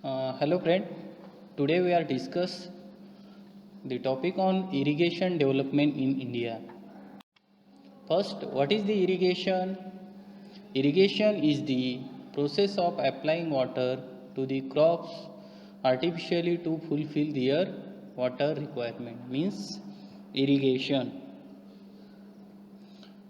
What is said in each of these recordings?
Hello friend, today we are discuss the topic on irrigation development in India. First, what is the irrigation? Irrigation is the process of applying water to the crops artificially to fulfill their water requirement. Means irrigation.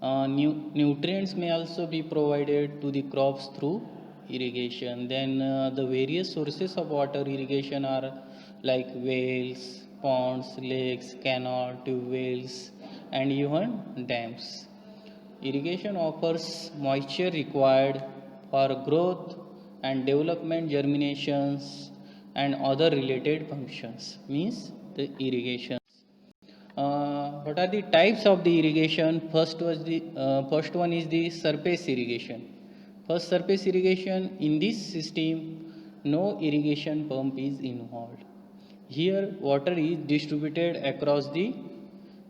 Nutrients may also be provided to the crops through irrigation. Then the various sources of water irrigation are like wells, ponds, lakes, canal, tube wells, and even dams. Irrigation offers moisture required for growth and development, germinations, and other related functions. Means the irrigation. What are the types of the irrigation? First one is the surface irrigation. First, surface irrigation. In this system, no irrigation pump is involved. Here, water is distributed across the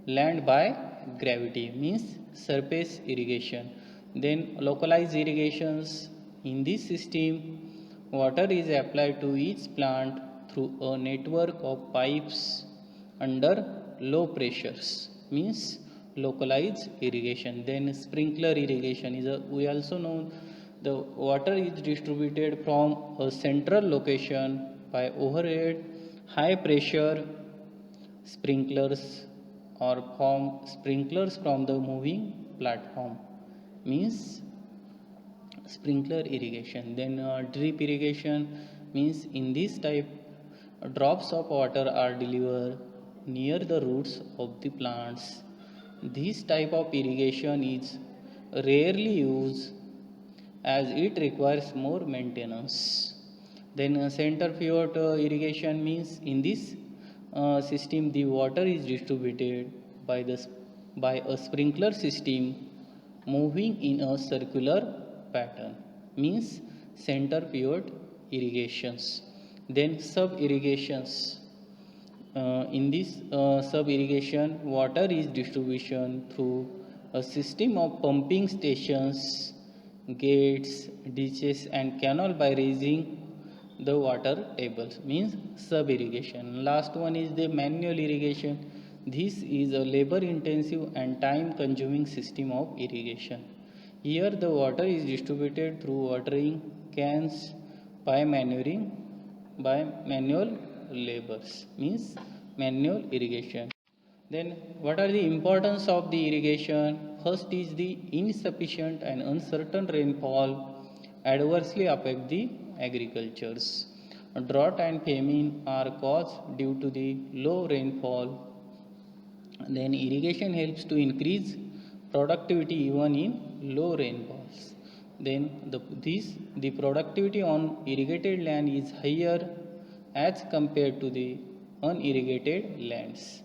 land by gravity. Means surface irrigation. Then localized irrigations. In this system, water is applied to each plant through a network of pipes under low pressures. Means localized irrigation. Then sprinkler irrigation is we also know the water is distributed from a central location by overhead high pressure sprinklers or from sprinklers from the moving platform. Means sprinkler irrigation. Then drip irrigation means in this type drops of water are delivered near the roots of the plants. This type of irrigation is rarely used as it requires more maintenance. Then centrifugal irrigation means in this system the water is distributed by a sprinkler system moving in a circular pattern. Means centrifugal irrigations. Then sub irrigations. In this sub irrigation, water is distribution through a system of pumping stations, gates, ditches, and canal by raising the water tables. Means sub irrigation. Last one is the manual irrigation. This is a labor intensive and time consuming system of irrigation. Here the water is distributed through watering cans by manual labors. Means manual irrigation. Then what are the importance of the irrigation? First is the insufficient and uncertain rainfall adversely affect the agricultures. Drought and famine are caused due to the low rainfall. Then irrigation helps to increase productivity even in low rainfalls. Then the productivity on irrigated land is higher as compared to the unirrigated lands.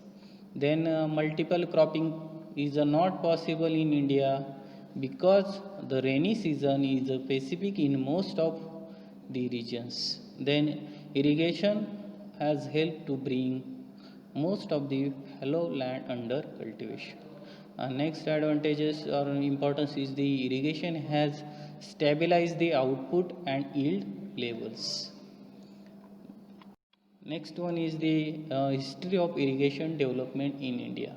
Then multiple cropping is not possible in India because the rainy season is specific in most of the regions. Then irrigation has helped to bring most of the fallow land under cultivation. Next advantages or importance is the irrigation has stabilized the output and yield levels. Next one is the history of irrigation development in India.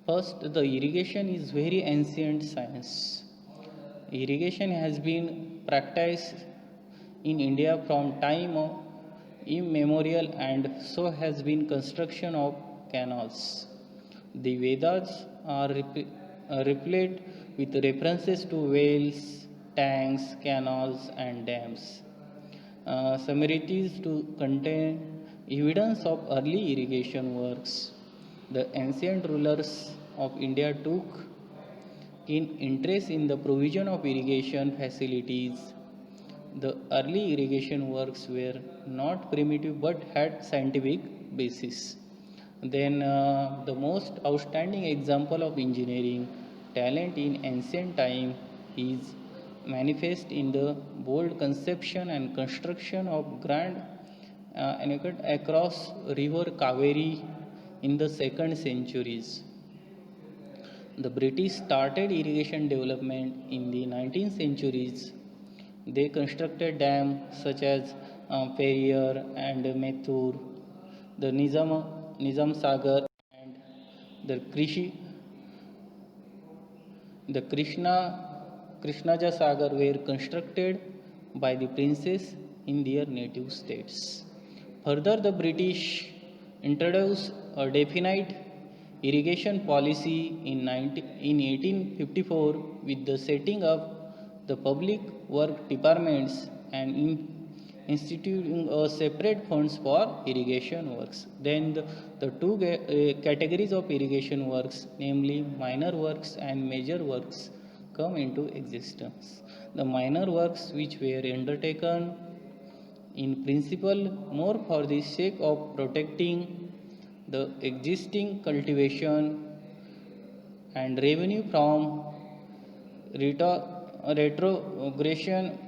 First, the irrigation is very ancient science. Irrigation has been practiced in India from time of immemorial, and so has been construction of canals. The Vedas are replete with references to wells, tanks, canals, and dams. Summaries to contain evidence of early irrigation works. The ancient rulers of India took in interest in the provision of irrigation facilities. The early irrigation works were not primitive but had scientific basis. Then the most outstanding example of engineering talent in ancient time is manifest in the bold conception and construction of grand aqueduct across river Kaveri in the second centuries. The British started irrigation development in the 19th centuries. They constructed dams such as Periyar and Methur, the Nizam Sagar and the the Krishnaja Sagar were constructed by the princes in their native states. Further, the British introduced a definite irrigation policy in 1854 with the setting up the public work departments and instituting a separate funds for irrigation works. Then the two categories of irrigation works, namely minor works and major works, come into existence. The minor works, which were undertaken in principle more for the sake of protecting the existing cultivation and revenue from retrogression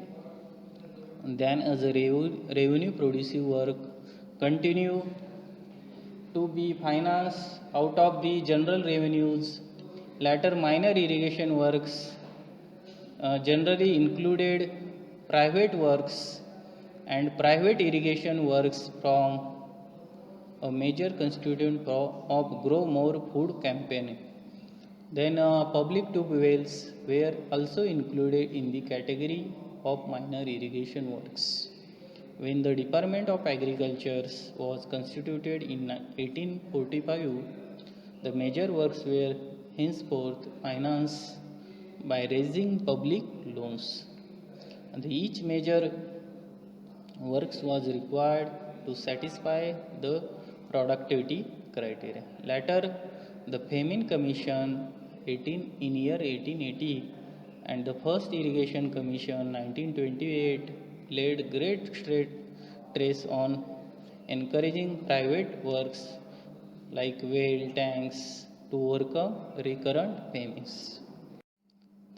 than as a revenue producing work, continue to be financed out of the general revenues. Latter minor irrigation works generally included private works and private irrigation works from a major constituent of Grow More Food campaign. Then public tube wells were also included in the category of minor irrigation works. When the Department of Agriculture was constituted in 1845, the major works were henceforth financed by raising public loans. And each major works was required to satisfy the productivity criteria. Later, the Famine Commission 18 in year 1880 and the first Irrigation Commission 1928 laid great stress on encouraging private works like well tanks to overcome recurrent famines.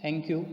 Thank you.